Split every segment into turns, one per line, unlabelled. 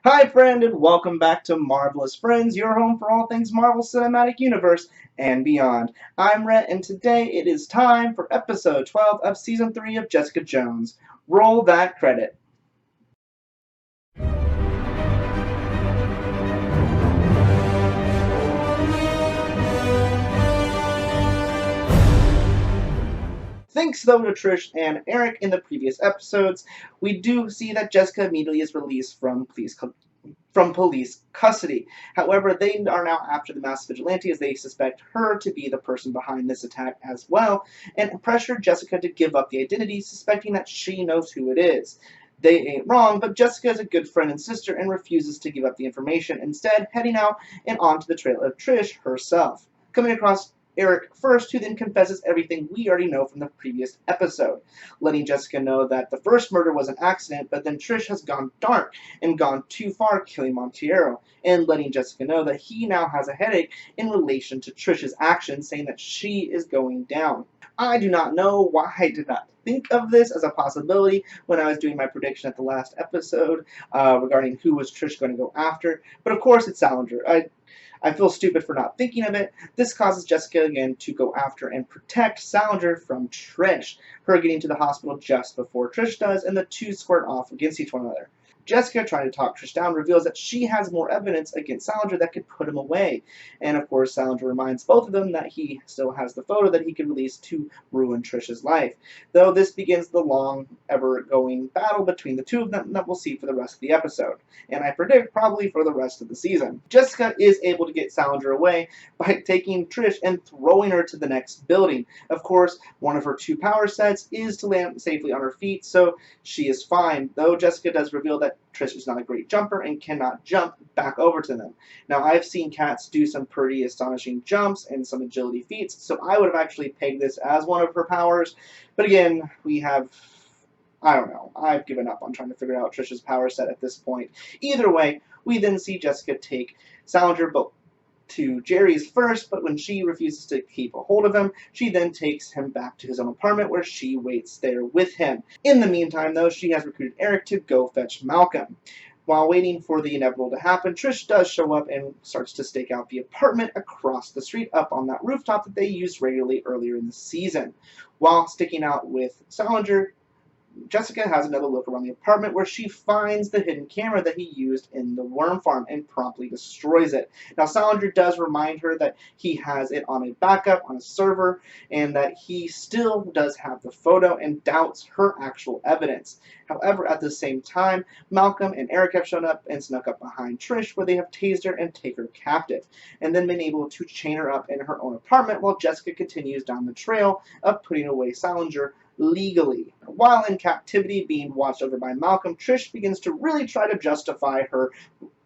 Hi, friend, and welcome back to Marvelous Friends, your home for all things Marvel Cinematic Universe and beyond. I'm Rhett, and today it is time for episode 12 of season 3 of Jessica Jones. Roll that credit. Thanks though to Trish and Eric in the previous episodes, we do see that Jessica immediately is released from police custody. However, they are now after the masked vigilante as they suspect her to be the person behind this attack as well, and pressure Jessica to give up the identity, suspecting that she knows who it is. They ain't wrong, but Jessica is a good friend and sister and refuses to give up the information, instead heading out and onto the trail of Trish herself. Coming across Eric first, who then confesses everything we already know from the previous episode, letting Jessica know that the first murder was an accident, but then Trish has gone dark and gone too far killing Monteiro, and letting Jessica know that he now has a headache in relation to Trish's actions, saying that she is going down. I do not know why I did not think of this as a possibility when I was doing my prediction at the last episode regarding who was Trish going to go after, but of course it's Salinger. I feel stupid for not thinking of it. This causes Jessica again to go after and protect Salinger from Trish, her getting to the hospital just before Trish does, and the two square off against each other. Jessica, trying to talk Trish down, reveals that she has more evidence against Salinger that could put him away. And of course, Salinger reminds both of them that he still has the photo that he could release to ruin Trish's life. Though this begins the long, ever-going battle between the two of them that we'll see for the rest of the episode, and I predict probably for the rest of the season. Jessica is able to get Salinger away by taking Trish and throwing her to the next building. Of course, one of her two power sets is to land safely on her feet, so she is fine, though Jessica does reveal that Trish is not a great jumper and cannot jump back over to them. Now, I've seen cats do some pretty astonishing jumps and some agility feats, so I would have actually pegged this as one of her powers, but again, I don't know. I've given up on trying to figure out Trish's power set at this point. Either way, we then see Jessica take Salinger to Jerry's first, but when she refuses to keep a hold of him, she then takes him back to his own apartment where she waits there with him. In the meantime, though, she has recruited Eric to go fetch Malcolm. While waiting for the inevitable to happen, Trish does show up and starts to stake out the apartment across the street up on that rooftop that they used regularly earlier in the season. While sticking out with Salinger, Jessica has another look around the apartment where she finds the hidden camera that he used in the worm farm and promptly destroys it. Now, Salinger does remind her that he has it on a backup on a server and that he still does have the photo and doubts her actual evidence. However, at the same time, Malcolm and Eric have shown up and snuck up behind Trish where they have tased her and take her captive, and then been able to chain her up in her own apartment while Jessica continues down the trail of putting away Salinger legally. While in captivity, being watched over by Malcolm, Trish begins to really try to justify her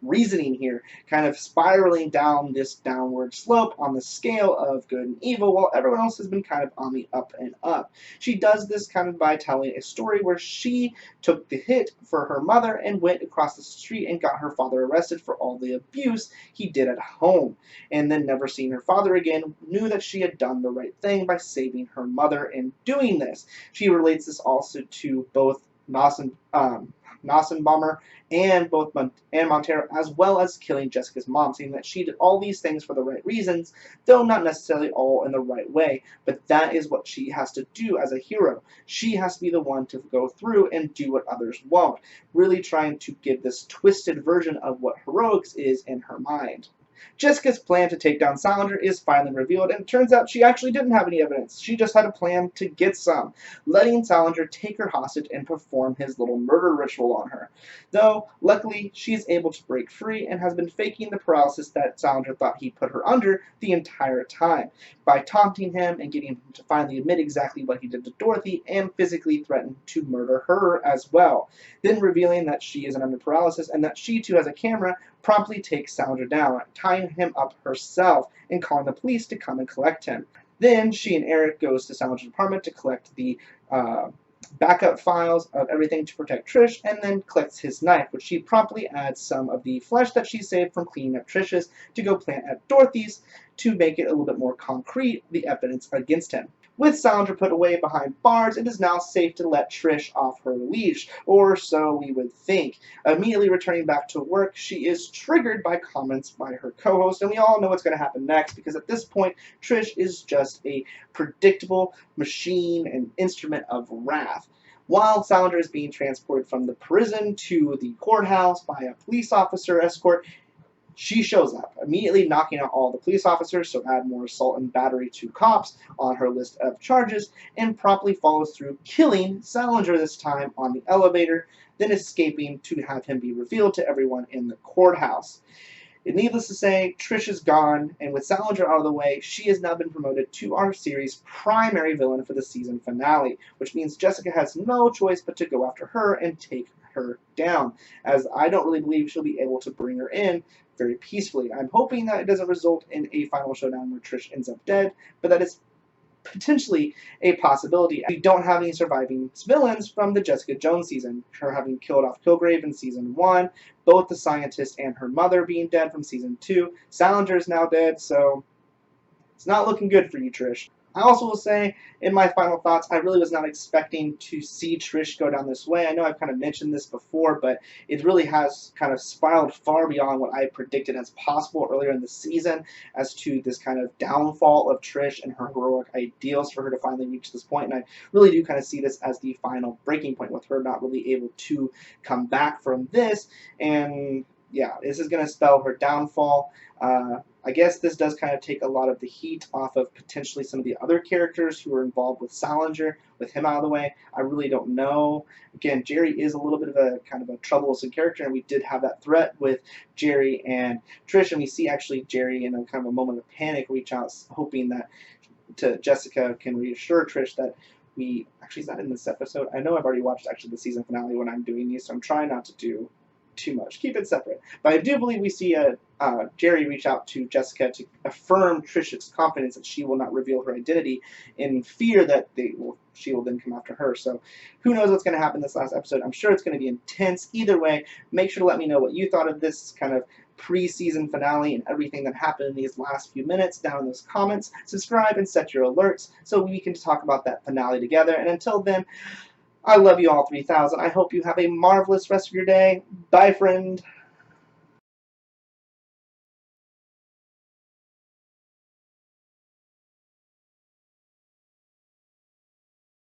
reasoning here, kind of spiraling down this downward slope on the scale of good and evil, while everyone else has been kind of on the up and up. She does this kind of by telling a story where she took the hit for her mother and went across the street and got her father arrested for all the abuse he did at home, and then never seeing her father again, knew that she had done the right thing by saving her mother in doing this. She relates this also to both Nassenbaumer and Monteiro, as well as killing Jessica's mom, saying that she did all these things for the right reasons, though not necessarily all in the right way. But that is what she has to do as a hero. She has to be the one to go through and do what others won't, really trying to give this twisted version of what heroics is in her mind. Jessica's plan to take down Salinger is finally revealed, and it turns out she actually didn't have any evidence. She just had a plan to get some, letting Salinger take her hostage and perform his little murder ritual on her. Though, luckily, she is able to break free and has been faking the paralysis that Salinger thought he put her under the entire time, by taunting him and getting him to finally admit exactly what he did to Dorothy and physically threaten to murder her as well. Then revealing that she isn't under paralysis and that she too has a camera, promptly takes Salinger down, tying him up herself and calling the police to come and collect him. Then she and Eric goes to Salinger's apartment to collect the backup files of everything to protect Trish, and then collects his knife, which she promptly adds some of the flesh that she saved from cleaning up Trish's to go plant at Dorothy's to make it a little bit more concrete, the evidence against him. With Salinger put away behind bars, it is now safe to let Trish off her leash, or so we would think. Immediately returning back to work, she is triggered by comments by her co-host, and we all know what's going to happen next, because at this point, Trish is just a predictable machine and instrument of wrath. While Salinger is being transported from the prison to the courthouse by a police officer escort, she shows up, immediately knocking out all the police officers, so add more assault and battery to cops on her list of charges, and promptly follows through, killing Salinger this time on the elevator, then escaping to have him be revealed to everyone in the courthouse. Needless to say, Trish is gone, and with Salinger out of the way, she has now been promoted to our series' primary villain for the season finale, which means Jessica has no choice but to go after her and take her down, as I don't really believe she'll be able to bring her in very peacefully. I'm hoping that it doesn't result in a final showdown where Trish ends up dead, but that is potentially a possibility. We don't have any surviving villains from the Jessica Jones season, her having killed off Kilgrave in season 1, both the scientist and her mother being dead from season 2. Salinger is now dead, so it's not looking good for you, Trish. I also will say, in my final thoughts, I really was not expecting to see Trish go down this way. I know I've kind of mentioned this before, but it really has kind of spiraled far beyond what I predicted as possible earlier in the season as to this kind of downfall of Trish and her heroic ideals for her to finally reach this point. And I really do kind of see this as the final breaking point, with her not really able to come back from this. And yeah, this is going to spell her downfall. I guess this does kind of take a lot of the heat off of potentially some of the other characters who are involved with Salinger, with him out of the way. I really don't know. Again, Jerry is a little bit of a kind of a troublesome character, and we did have that threat with Jerry and Trish, and we see actually Jerry in a kind of a moment of panic reach out, hoping that to Jessica can reassure Trish that we actually, is that in this episode? I know I've already watched actually the season finale when I'm doing these, so I'm trying not to do too much. Keep it separate. But I do believe we see Jerry reach out to Jessica to affirm Trish's confidence that she will not reveal her identity, in fear that she will then come after her. So who knows what's going to happen this last episode. I'm sure it's going to be intense. Either way, make sure to let me know what you thought of this kind of pre-season finale and everything that happened in these last few minutes down in those comments. Subscribe and set your alerts so we can talk about that finale together. And until then, I love you all 3,000. I hope you have a marvelous rest of your day. Bye, friend.